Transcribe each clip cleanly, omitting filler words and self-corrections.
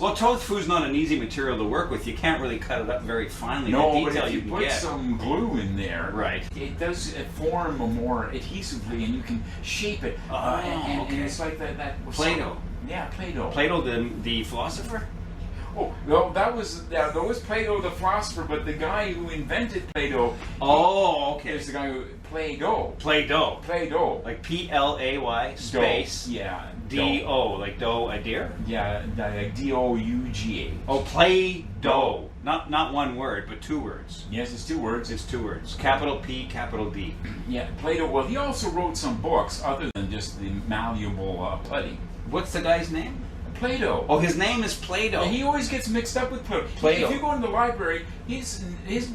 Well, tofu's not an easy material to work with. You can't really cut it up very finely. No, the but detail if you can put get. some glue in there, Right. it does form more adhesively, and you can shape it. And it's like that Play-Doh. Yeah, Play-Doh. Play-Doh, the philosopher? Oh, well, that was Play-Doh, the philosopher, but the guy who invented Play-Doh. Oh, okay. Is the guy who Play-Doh. Play-Doh. Play-Doh. Like Play space. Dough. Yeah. D-O, like dough, a deer? Yeah, like D-O-U-G-H. Oh, Play-Doh. Not one word, but two words. Yes, it's two words. It's two words. Capital P, capital D. Yeah, Play-Doh. Well, he also wrote some books other than just the malleable Putty. What's the guy's name? Play-Doh. Oh, his name is Play-Doh. And he always gets mixed up with Play-Doh. Play-Doh. If you go in the library, his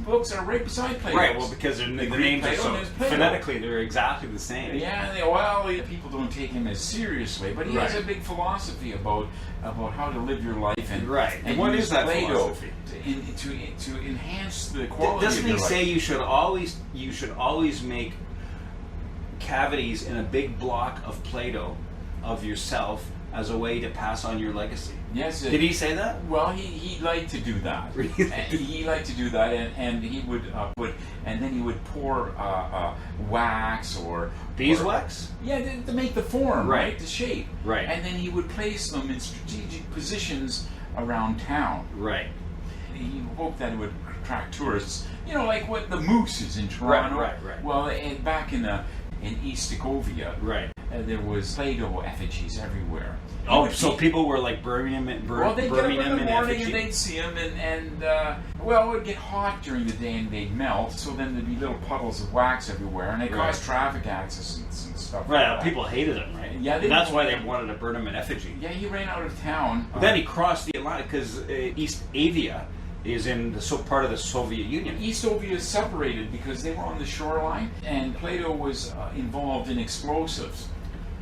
books are right beside Play-Doh. Right, well, because the names are so phonetically, they're exactly the same. Yeah, well, people don't take him as seriously, but he has a big philosophy about how to live your life. And and what is that Play-Doh philosophy? To enhance the quality Doesn't of your he life. say you should always make cavities in a big block of Play-Doh of yourself as a way to pass on your legacy? Yes. Did he say that? Well, he liked to do that. Really? He liked to do that, and he would then he would pour wax or beeswax. Yeah, to make the form, right? The shape, right? And then he would place them in strategic positions around town, right? He hoped that it would attract tourists. You know, like what the Moose is in Toronto. Right. Well, back in East Segovia, right. There was Play-Doh effigies everywhere. Oh, so people were like burning them in well, they'd get up in the morning effigy? and they'd see them, and well, it would get hot during the day and they'd melt, so then there'd be little puddles of wax everywhere, and it caused traffic accidents and stuff right, like that. People hated him, right? Yeah, and that's why they wanted to burn him in effigy. Yeah, he ran out of town. But then he crossed the Atlantic, because East Avia is in part of the Soviet Union. East Ovia is separated because they were on the shoreline, and Play-Doh was involved in explosives.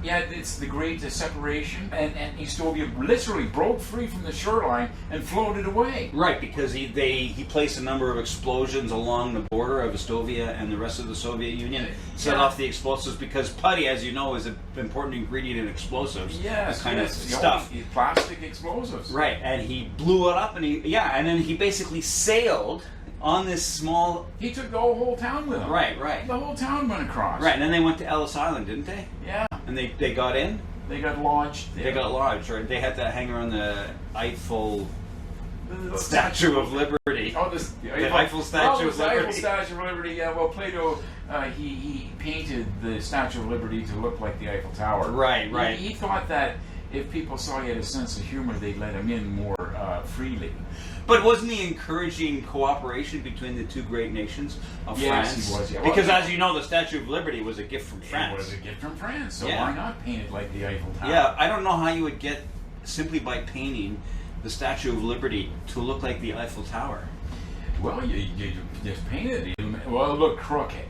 Yeah, it's the great separation, and East Ovia literally broke free from the shoreline and floated away. Right, because he placed a number of explosions along the border of Estovia and the rest of the Soviet Union, set off the explosives, because putty, as you know, is an important ingredient in explosives. Yes, kind of stuff. Plastic explosives. Right, and he blew it up, and then he basically sailed on this small... He took the whole town with him. Right. The whole town went across. Right, and then they went to Ellis Island, didn't they? Yeah. And they got in? They got lodged there. They got lodged, right? They had to hang around the Eiffel Statue of Liberty. Oh, the Eiffel Statue of Liberty. Eiffel Statue of Liberty, yeah. Well, Play-Doh, he painted the Statue of Liberty to look like the Eiffel Tower. Right. He thought that if people saw he had a sense of humor, they'd let him in more freely. But wasn't he encouraging cooperation between the two great nations of France? Yes, he was. Yeah. Because, as you know, the Statue of Liberty was a gift from France. It was a gift from France, so why not paint it like the Eiffel Tower? Yeah, I don't know how you would get, simply by painting the Statue of Liberty, to look like the Eiffel Tower. Well, you just painted it. Well, it looked crooked.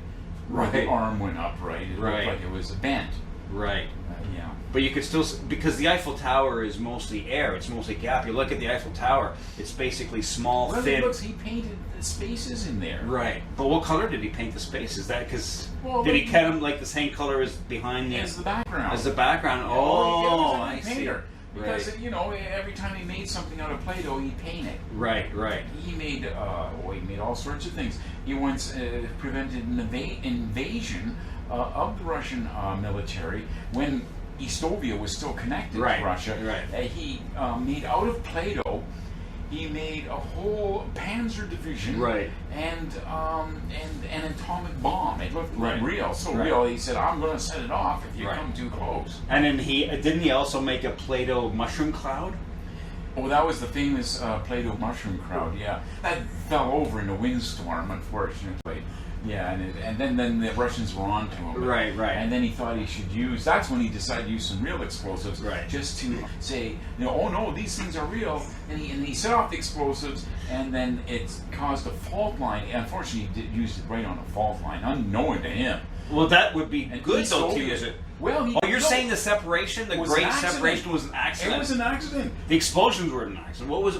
Right. The arm went up, right? It looked like it was bent. Right. Yeah. But you could still, because the Eiffel Tower is mostly air, it's mostly gap. You look at the Eiffel Tower, it's basically small, thin. Well, he painted the spaces in there. Right. But what color did he paint the spaces? That because did he cut them like the same color as behind the? As the background. As the background. Yeah, oh, I see. Because every time he made something out of Play-Doh, he'd paint it. Right. He made all sorts of things. He once prevented an invasion of the Russian military when Estovia was still connected to Russia. Right. He made out of Play-Doh. He made a whole Panzer division. Right. And an atomic bomb. It looked real, so right. real. He said, "I'm going to set it off if you come too close." And then didn't he also make a Play-Doh mushroom cloud? Oh, that was the famous Play-Doh mushroom crowd. Yeah, that fell over in a windstorm, unfortunately. Yeah, and then the Russians were on to him. Right. And then he thought he should use. That's when he decided to use some real explosives. Right. Just to say, oh no, these things are real. And he set off the explosives, and then it caused a fault line. Unfortunately, he used it right on a fault line, unknown to him. Well, that would be good though to Soviet, use it. Well, Oh, you're saying the separation, the was great an accident. separation, was an accident? It was an accident. The explosions were an accident. What were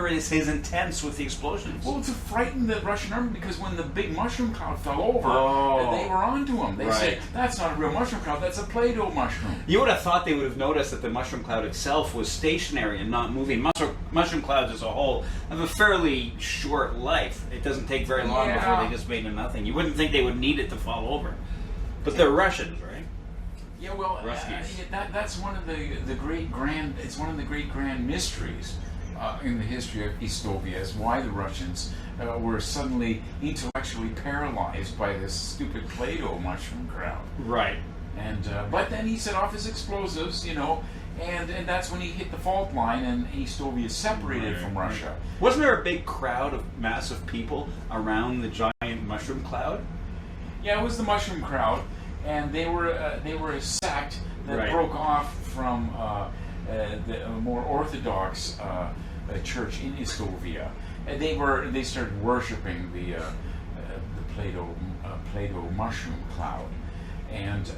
his intents with the explosions? Well, to frighten the Russian army, because when the big mushroom cloud fell over, Oh. they were onto him. They said, that's not a real mushroom cloud, that's a Play-Doh mushroom. You would have thought they would have noticed that the mushroom cloud itself was stationary and not moving. Mushroom clouds as a whole have a fairly short life. It doesn't take very long before they just made a nothing. You wouldn't think they would need it to fall over. But they're Russians, right? Yeah, well, that's one of the great grand. It's one of the great grand mysteries in the history of Eastovia, is why the Russians were suddenly intellectually paralyzed by this stupid Play-Doh mushroom crowd. Right. And but then he set off his explosives, and that's when he hit the fault line, and Eastovia separated from Russia. Wasn't there a big crowd of massive people around the giant mushroom cloud? Yeah, it was the mushroom crowd. And they were a sect that broke off from the more orthodox church in Eastovia. And they started worshiping the Play-Doh mushroom cloud, and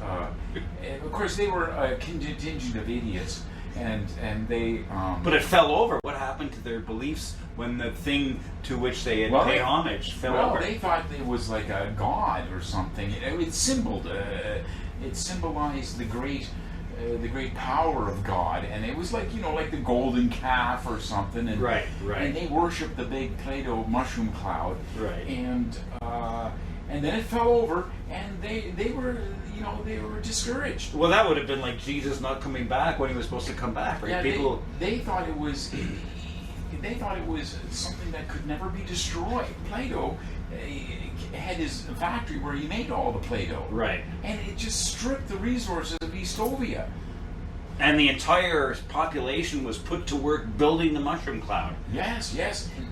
of course they were a contingent of idiots, and they. But it fell over. What happened to their beliefs when the thing to which they had paid homage fell over? Well, they thought it was like a god or something. It symbolized the great power of God, and it was like like the golden calf or something. And, right. And they worshipped the big Play-Doh mushroom cloud. Right. And then it fell over, and they were discouraged. Well, that would have been like Jesus not coming back when he was supposed to come back, right? Yeah, they thought it was. They thought it was something that could never be destroyed. Play-Doh had his factory where he made all the Play-Doh. Right. And it just stripped the resources of Eastovia. And the entire population was put to work building the mushroom cloud. Yes.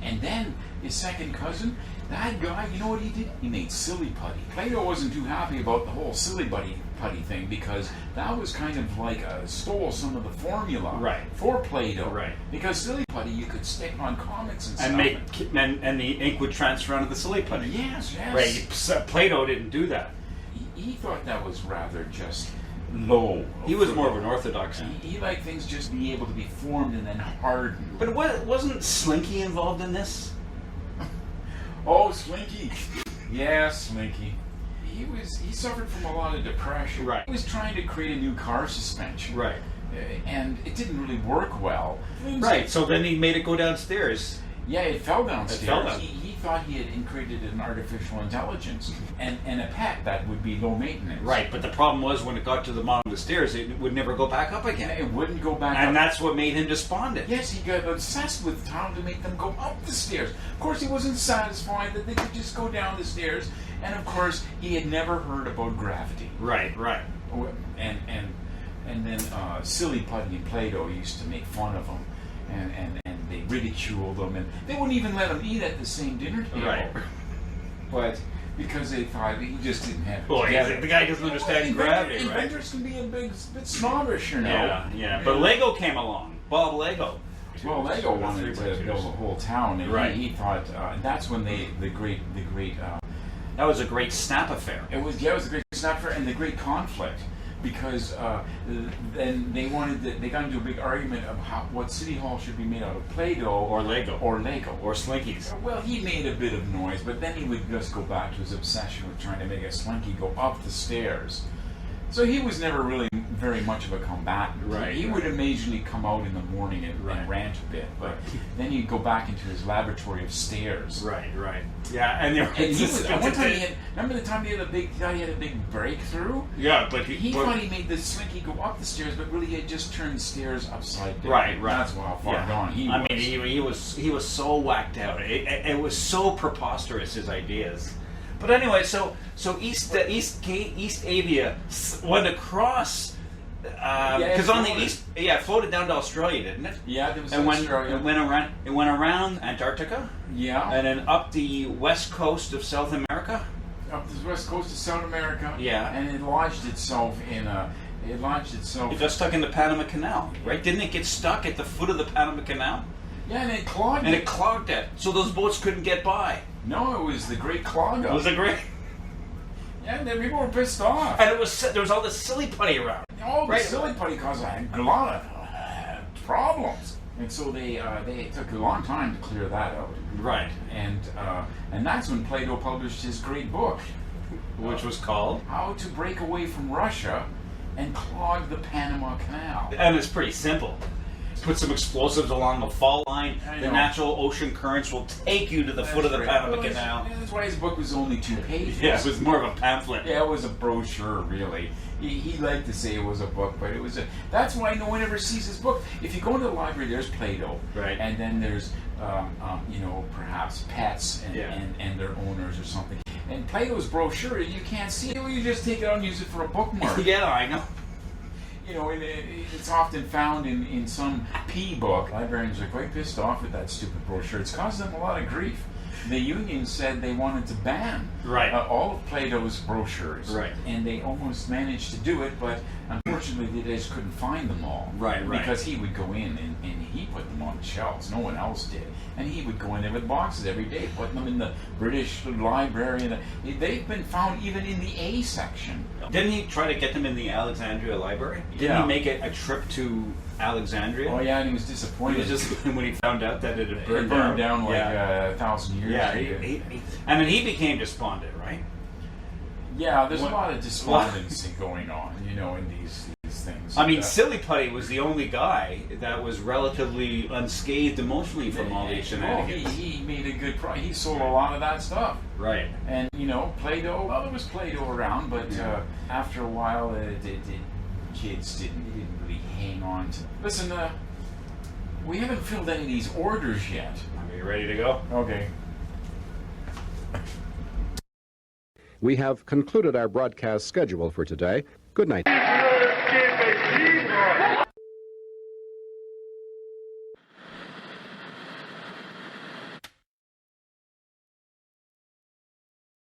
And then his second cousin, that guy, you know what he did? He made silly putty. Play-Doh wasn't too happy about the whole silly putty thing, because that was kind of like stole some of the formula for Play-Doh. Right. Because silly putty you could stick on comics and stuff. And the ink would transfer onto the silly putty. Yes. Right. Play-Doh didn't do that. He thought that was rather just low. He was more of an orthodox. He liked things just be able to be formed and then hardened. But wasn't Slinky involved in this? Oh, Slinky. Yeah, Slinky. He suffered from a lot of depression. Right. He was trying to create a new car suspension. Right. And it didn't really work well. Right. So then he made it go downstairs. Yeah, it fell downstairs. It fell down. He thought he had created an artificial intelligence and a pet that would be low maintenance. Right, but the problem was when it got to the bottom of the stairs, it would never go back up again. It wouldn't go back up. And that's what made him despondent. Yes, he got obsessed with trying to make them go up the stairs. Of course, he wasn't satisfied that they could just go down the stairs. And of course, he had never heard about gravity. Right. And then silly Putty and Play-Doh used to make fun of him, and they ridiculed him, and they wouldn't even let him eat at the same dinner table. Right. But because they thought he just didn't have it. Well, together. the guy doesn't understand gravity, right? Inventors can be a bit snobbish, you know. Yeah. But Lego came along. Bob Lego. Well, Lego wanted to build a whole town, and he thought that's when the great. That was a great snap affair. It was a great snap affair, and the great conflict. Because then they got into a big argument of what City Hall should be made out of Play-Doh or Lego or Slinkies. Well, he made a bit of noise, but then he would just go back to his obsession with trying to make a Slinky go up the stairs. So he was never really very much of a combatant. Right. He would occasionally come out in the morning and rant a bit, but then he'd go back into his laboratory of stairs. Right. Yeah, and one time remember the time he had a big breakthrough? Yeah, but he thought he made the Slinky go up the stairs, but really he had just turned the stairs upside down. Right. That's how far gone he was. I mean, he was so whacked out. It was so preposterous, his ideas. But anyway, so East Avia went across because on the east, it floated down to Australia, didn't it? Yeah, it was Australia. It went around Antarctica. Yeah, and then up the west coast of South America. Up the west coast of South America. Yeah, and it lodged itself in It got stuck in the Panama Canal, right? Didn't it get stuck at the foot of the Panama Canal? Yeah, and it clogged. And it clogged it, so those boats couldn't get by. No, it was the Great Clog. It was a great. Yeah, people were pissed off. And there was all this silly putty around. All the Right. silly putty caused a lot of problems. And so they took a long time to clear that out. Right. And that's when Plato published his great book, Which was called? How to Break Away from Russia and Clog the Panama Canal. And it's pretty simple. Put some explosives along the fault line. I The know. natural ocean currents will take you to the foot of the Right. Panama Well, Canal. yeah, that's why his book was only 2 pages. Yeah, it was more of a pamphlet. Yeah, it was a brochure, really. He liked to say it was a book, but it was a. That's why no one ever sees his book. If you go into the library, there's Plato, Right. and then there's, perhaps pets Yeah. and their owners or something. And Plato's brochure, you can't see it. You just take it out and use it for a bookmark. Yeah, I know. It's often found in some P book. Librarians are quite pissed off at that stupid brochure. It's caused them a lot of grief. The union said they wanted to ban Right. all of Plato's brochures. Right. And they almost managed to do it, but unfortunately they just couldn't find them all. Right. Because he would go in and he put them on the shelves. No one else did. And he would go in there with boxes every day, putting them in the British Library. And they've been found even in the A section. Didn't he try to get them in the Alexandria Library? Didn't Yeah. he make a trip to Alexandria? Oh yeah, and he was He disappointed. was just when he found out that it had It burned, burned down like yeah. 1,000 years Yeah, ago. and then he became despondent, right? Yeah, there's What- a lot of despondency going on, in these things. I mean, Silly Putty was the only guy that was relatively unscathed emotionally from all these shenanigans. He made a good price. He sold a lot of that stuff. Right. And, Plato, well, there was Plato around, but Yeah. after a while, kids didn't really hang on to. Listen, we haven't filled any of these orders yet. Are you ready to go? Okay. We have concluded our broadcast schedule for today. Good night.